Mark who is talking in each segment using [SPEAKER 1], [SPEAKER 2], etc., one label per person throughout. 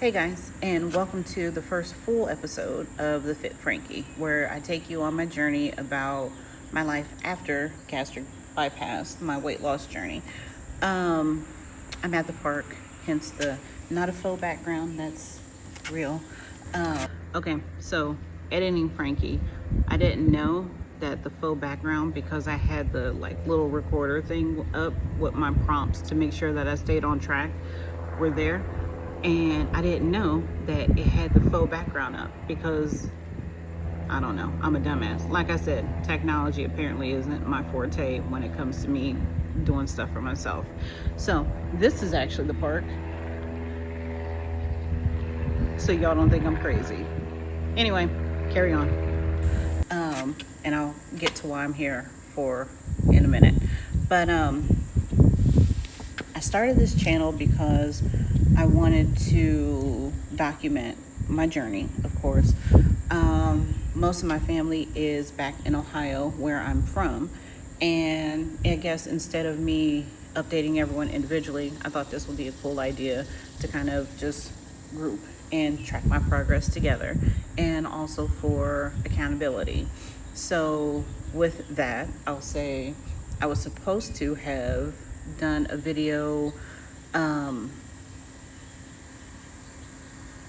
[SPEAKER 1] Hey guys, and welcome to the first full episode of the Fit Frankie, where I take you on my journey about my life after gastric bypass, my weight loss journey. I'm at the park, hence the not a faux background, that's real. Okay, so editing Frankie, I didn't know that the faux background, because I had the little recorder thing up with my prompts to make sure that I stayed on track, were there. And I didn't know that it had the faux background up because, I don't know, I'm a dumbass. Like I said, technology apparently isn't my forte when it comes to me doing stuff for myself. So this is actually the park, so y'all don't think I'm crazy. Anyway, carry on. And I'll get to why I'm here for in a minute. But I started this channel because I wanted to document my journey, of course. Most of my family is back in Ohio, where I'm from. And I guess instead of me updating everyone individually, I thought this would be a cool idea to kind of just group and track my progress together, and also for accountability. So with that, I'll say I was supposed to have done a video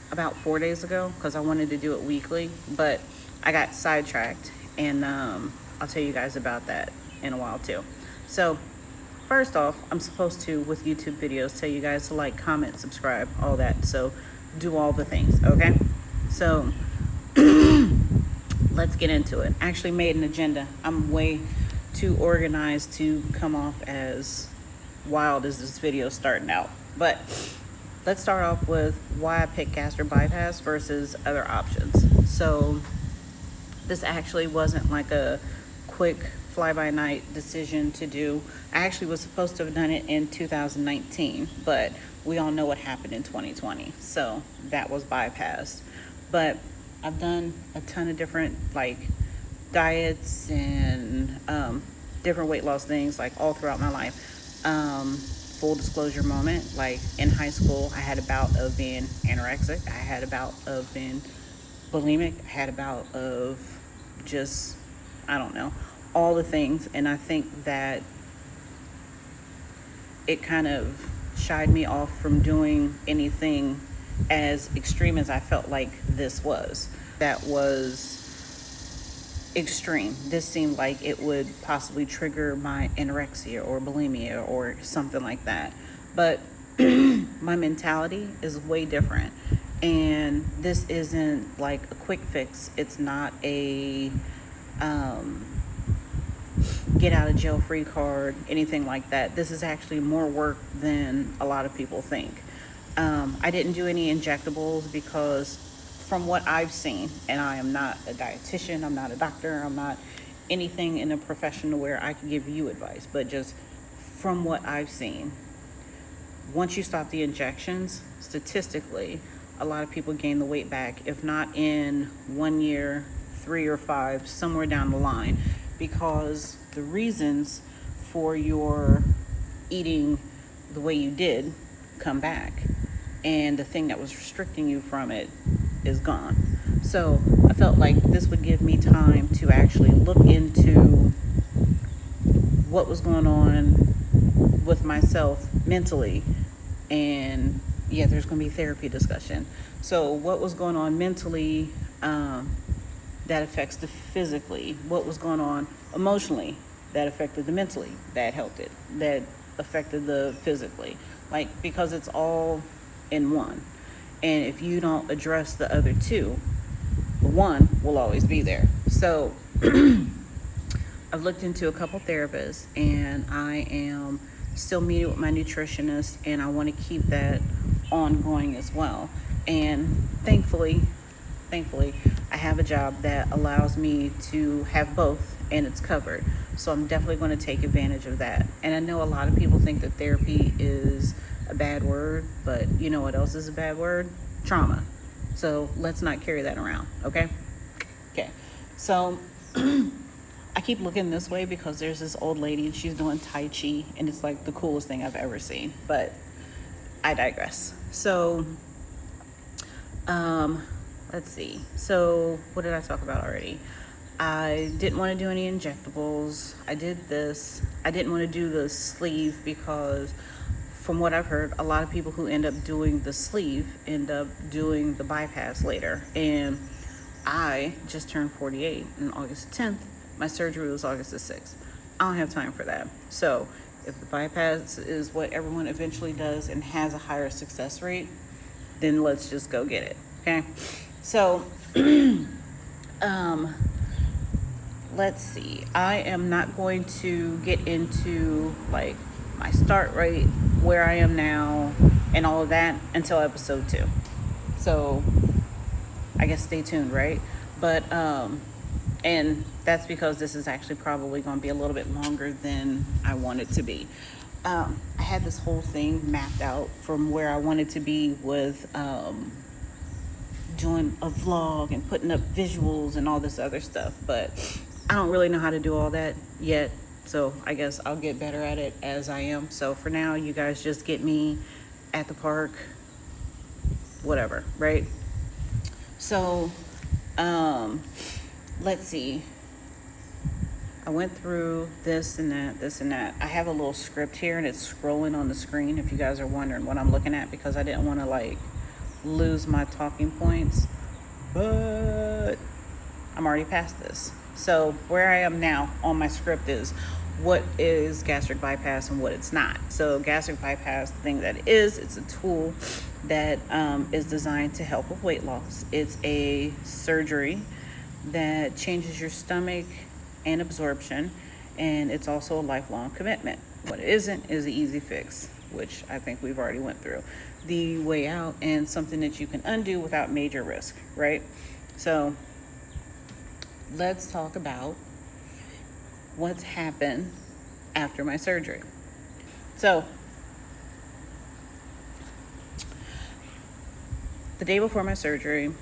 [SPEAKER 1] about 4 days ago because I wanted to do it weekly, but I got sidetracked, and I'll tell you guys about that in a while too. So first off, I'm supposed to, with YouTube videos, tell you guys to like, comment, subscribe, all that. So do all the things, okay? So let's get into it. I actually made an agenda. I'm way too organized to come off as wild as this video starting out, but let's start off with why I picked gastric bypass versus other options. So this actually wasn't like a quick fly-by-night decision to do. I actually was supposed to have done it in 2019, but we all know what happened in 2020, so that was bypassed. But I've done a ton of different diets and different weight loss things all throughout my life. Full disclosure moment, in high school, I had a bout of being anorexic. I had a bout of being bulimic. I had a bout of just, I don't know, all the things. And I think that it kind of shied me off from doing anything as extreme as I felt like this was. That was extreme. This seemed like it would possibly trigger my anorexia or bulimia or something like that. But my mentality is way different. And this isn't like a quick fix. It's not a get out of jail free card, anything like that. This is actually more work than a lot of people think. I didn't do any injectables because from what I've seen, and I am not a dietitian, I'm not a doctor, I'm not anything in a profession where I can give you advice, but just from what I've seen, once you stop the injections, statistically, a lot of people gain the weight back, if not in 1 year, 3 or 5, somewhere down the line, because the reasons for your eating the way you did come back, and the thing that was restricting you from it is gone. So I felt like this would give me time to actually look into what was going on with myself mentally. And yeah, there's going to be therapy discussion. So what was going on mentally that affects the physically? What was going on emotionally that affected the mentally, that helped it, that affected the physically? Because it's all in one. And if you don't address the other two, the one will always be there. So I've looked into a couple therapists, and I am still meeting with my nutritionist, and I want to keep that ongoing as well. And thankfully, I have a job that allows me to have both, and it's covered. So I'm definitely going to take advantage of that. And I know a lot of people think that therapy is a bad word, but you know what else is a bad word? Trauma. So let's not carry that around, okay? Okay. So I keep looking this way because there's this old lady and she's doing Tai Chi, and it's like the coolest thing I've ever seen. But I digress. So Um, let's see. So, what did I talk about already? I didn't want to do any injectables. I did this. I didn't want to do the sleeve because, from what I've heard, a lot of people who end up doing the sleeve end up doing the bypass later. And I just turned 48 on August 10th. My surgery was August the 6th. I don't have time for that. So, if the bypass is what everyone eventually does and has a higher success rate, then let's just go get it. Okay. So, let's see. I am not going to get into like my start rate, where I am now, and all of that until episode 2. So, I guess stay tuned, right? But, and that's because this is actually probably going to be a little bit longer than I want it to be. I had this whole thing mapped out from where I wanted to be with doing a vlog and putting up visuals and all this other stuff, but I don't really know how to do all that yet, so I guess I'll get better at it as I am. So for now, you guys just get me at the park, whatever, right? So let's see. I went through this and that. I have a little script here and it's scrolling on the screen if you guys are wondering what I'm looking at, because I didn't want to like lose my talking points, but I'm already past this. So where I am now on my script is what is gastric bypass and what it's not. So gastric bypass, the thing that it is, it's a tool that is designed to help with weight loss. It's a surgery that changes your stomach and absorption, and it's also a lifelong commitment. What it isn't is an easy fix, which I think we've already went through. The way out, and something that you can undo without major risk, right? So let's talk about what's happened after my surgery. So the day before my surgery,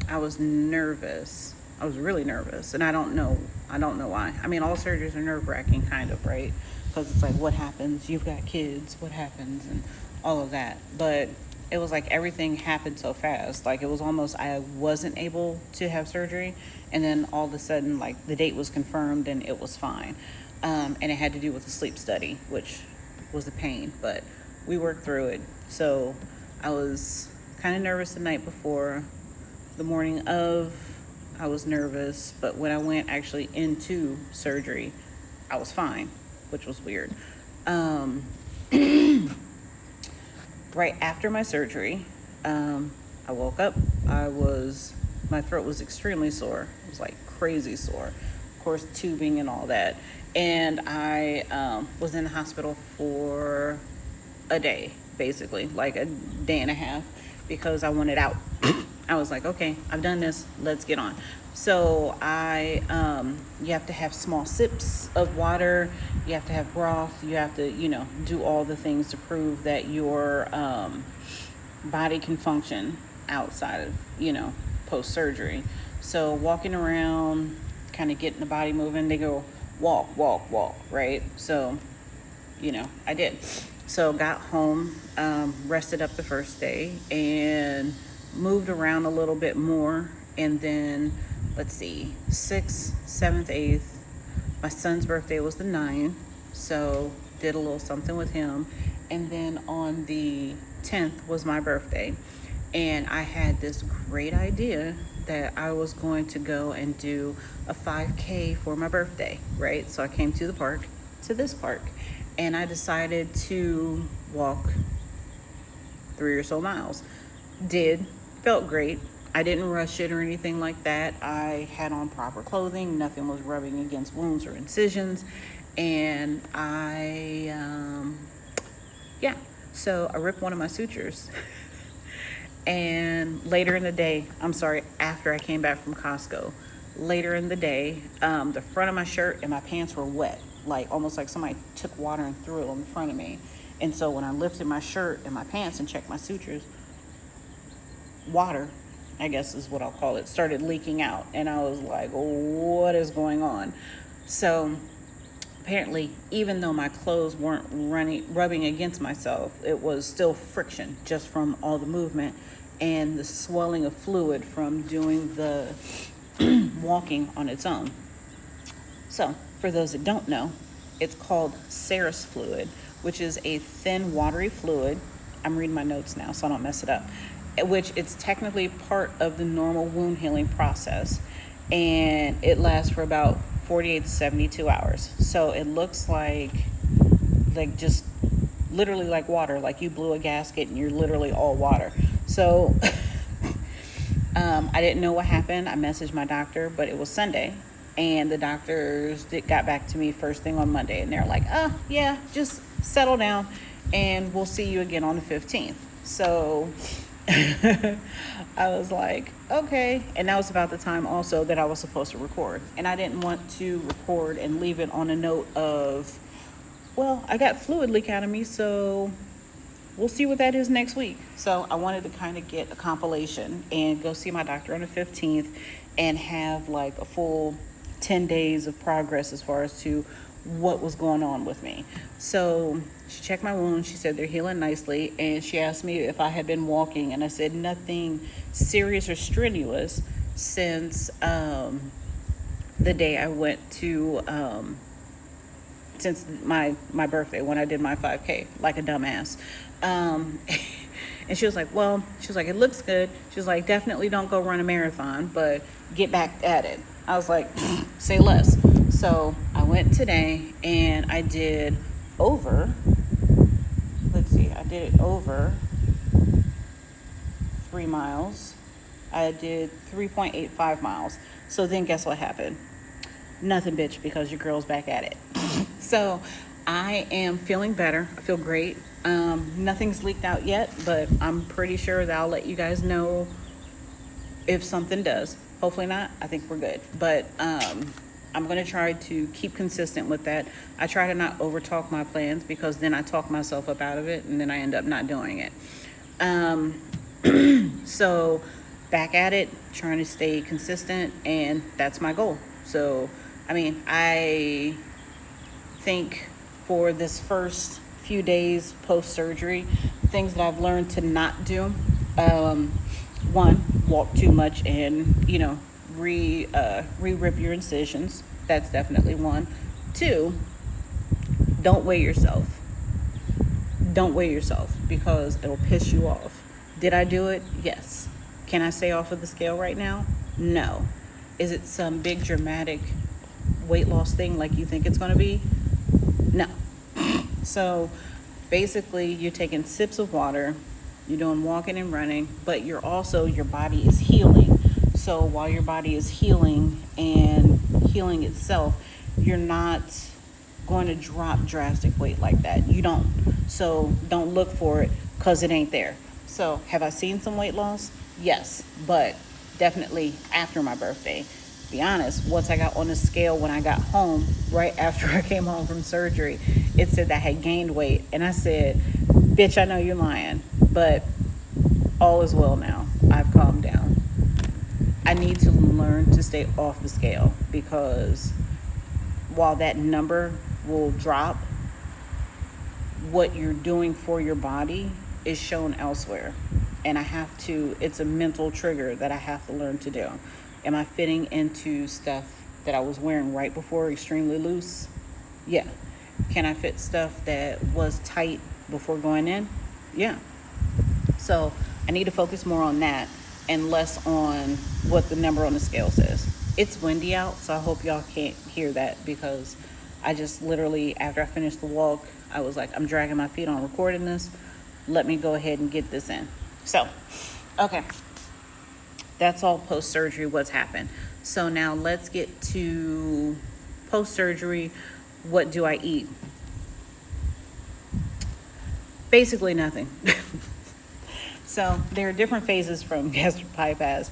[SPEAKER 1] I was nervous. I was really nervous, and I don't know why. I mean, all surgeries are nerve-wracking, kind of, right? Because it's like, what happens? You've got kids. What happens? And all of that. But it was like everything happened so fast. Like, it was almost I wasn't able to have surgery, and then all of a sudden, like, the date was confirmed and it was fine. And it had to do with the sleep study, which was a pain, but we worked through it. So I was kind of nervous the night before. The morning of, I was nervous, but when I went actually into surgery, I was fine, which was weird. Right after my surgery, I woke up. My throat was extremely sore. It was like crazy sore. Of course, tubing and all that. And I was in the hospital for a day, basically, like a day and a half, because I wanted out. I was like, okay, I've done this, let's get on. So you have to have small sips of water, you have to have broth, you have to, do all the things to prove that your body can function outside of, post-surgery. So walking around, kind of getting the body moving, they go walk, right? So, I did. So got home, rested up the first day, and moved around a little bit more. And then, let's see, 6th, 7th, 8th. My son's birthday was the 9th, so did a little something with him. And then on the 10th was my birthday. And I had this great idea that I was going to go and do a 5K for my birthday, right? So I came to this park, and I decided to walk 3 or so miles. Felt great. I didn't rush it or anything like that. I had on proper clothing. Nothing was rubbing against wounds or incisions. And so I ripped one of my sutures. And later in the day, after I came back from Costco, later in the day, the front of my shirt and my pants were wet, like almost like somebody took water and threw it on the front of me. And so when I lifted my shirt and my pants and checked my sutures, water, I guess is what I'll call it, started leaking out. And I was like, what is going on? So Apparently, even though my clothes weren't rubbing against myself, it was still friction just from all the movement and the swelling of fluid from doing the walking on its own. So, for those that don't know, it's called serous fluid, which is a thin, watery fluid. I'm reading my notes now so I don't mess it up. Which it's technically part of the normal wound healing process, and it lasts for about 48 to 72 hours. So it looks like just literally like water, like you blew a gasket and you're literally all water. So I didn't know what happened. I messaged my doctor, but it was Sunday, and the doctors got back to me first thing on Monday, and they're like, oh yeah, just settle down and we'll see you again on the 15th. So I was like, okay. And that was about the time also that I was supposed to record. And I didn't want to record and leave it on a note of, well, I got fluid leak out of me, so we'll see what that is next week. So I wanted to kind of get a compilation and go see my doctor on the 15th and have like a full 10 days of progress as far as to what was going on with me. So she checked my wounds. She said they're healing nicely. And she asked me if I had been walking. And I said nothing serious or strenuous since the day I went to, since my birthday when I did my 5K, like a dumbass. And she was like, it looks good. She was like, definitely don't go run a marathon, but get back at it. I was like, say less. So I went today and I did over, I did it over 3 miles. I did 3.85 miles. So then guess what happened? Nothing, bitch, because your girl's back at it. So I am feeling better. I feel great. Nothing's leaked out yet, but I'm pretty sure that I'll let you guys know if something does. Hopefully not. I think we're good. But I'm going to try to keep consistent with that. I try to not over talk my plans because then I talk myself up out of it and then I end up not doing it. So back at it, trying to stay consistent, and that's my goal. So, I mean, I think for this first few days post-surgery, things that I've learned to not do, one, walk too much and, re-rip your incisions. That's definitely one. Two, don't weigh yourself. Don't weigh yourself because it'll piss you off. Did I do it? Yes. Can I stay off of the scale right now? No. Is it some big dramatic weight loss thing like you think it's going to be? No. So basically you're taking sips of water, you're doing walking and running, but your body is healing. So while your body is healing and healing itself, you're not going to drop drastic weight like that. You don't. So don't look for it because it ain't there. So have I seen some weight loss? Yes, but definitely after my birthday. Be honest, once I got on the scale when I got home, right after I came home from surgery, it said that I had gained weight. And I said, bitch, I know you're lying, but all is well now. I've calmed down. I need to learn to stay off the scale because while that number will drop, what you're doing for your body is shown elsewhere. And it's a mental trigger that I have to learn to do. Am I fitting into stuff that I was wearing right before extremely loose? Yeah. Can I fit stuff that was tight before going in? Yeah. So I need to focus more on that and less on what the number on the scale says. It's windy out, so I hope y'all can't hear that because I just literally, after I finished the walk, I was like, I'm dragging my feet on recording this. Let me go ahead and get this in. So, okay. That's all post-surgery, what's happened. So now let's get to post-surgery. What do I eat? Basically nothing. So there are different phases from gastric bypass,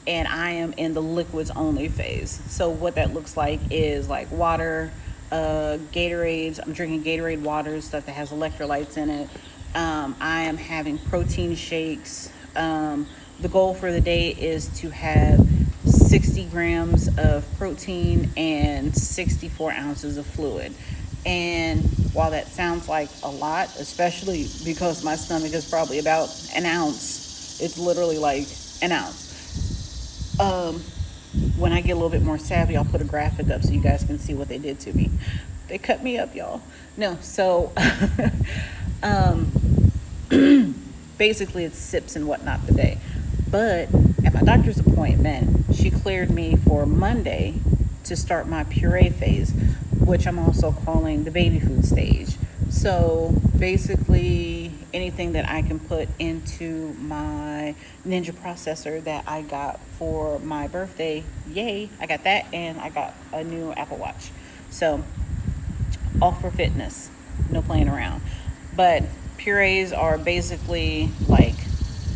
[SPEAKER 1] and I am in the liquids only phase. So what that looks like is like water, Gatorades. I'm drinking Gatorade water, stuff that has electrolytes in it. I am having protein shakes. The goal for the day is to have 60 grams of protein and 64 ounces of fluid. And while that sounds like a lot, especially because my stomach is probably about an ounce, it's literally like an ounce. When I get a little bit more savvy, I'll put a graphic up so you guys can see what they did to me. They cut me up, y'all. No, so basically it's sips and whatnot the day. But at my doctor's appointment, she cleared me for Monday to start my puree phase, which I'm also calling the baby food stage. So basically anything that I can put into my Ninja processor that I got for my birthday, yay, I got that, and I got a new Apple Watch. So all for fitness, no playing around. But purees are basically like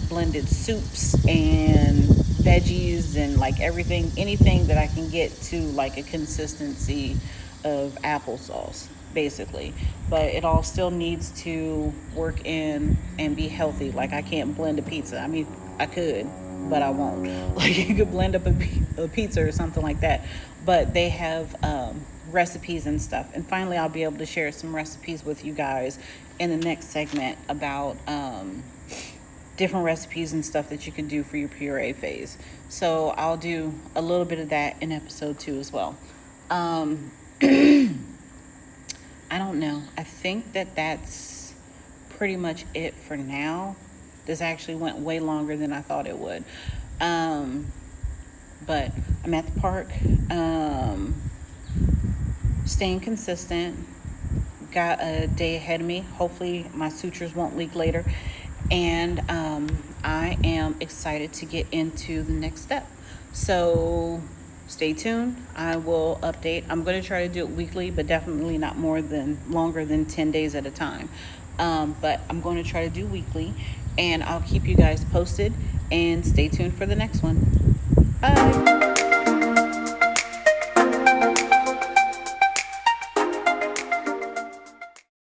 [SPEAKER 1] blended soups and veggies and like anything that I can get to like a consistency of applesauce, basically. But it all still needs to work in and be healthy. Like I can't blend a pizza. I mean, I could, but I won't. Like you could blend up a pizza or something like that. But they have recipes and stuff. And finally, I'll be able to share some recipes with you guys in the next segment about different recipes and stuff that you can do for your puree phase. So I'll do a little bit of that in episode 2 as well. I don't know. I think that's pretty much it for now. This actually went way longer than I thought it would. But I'm at the park, staying consistent. Got a day ahead of me. Hopefully my sutures won't leak later. And I am excited to get into the next step. So stay tuned. I will update. I'm going to try to do it weekly, but definitely not longer than 10 days at a time. But I'm going to try to do weekly, and I'll keep you guys posted, and stay tuned for the next one. Bye.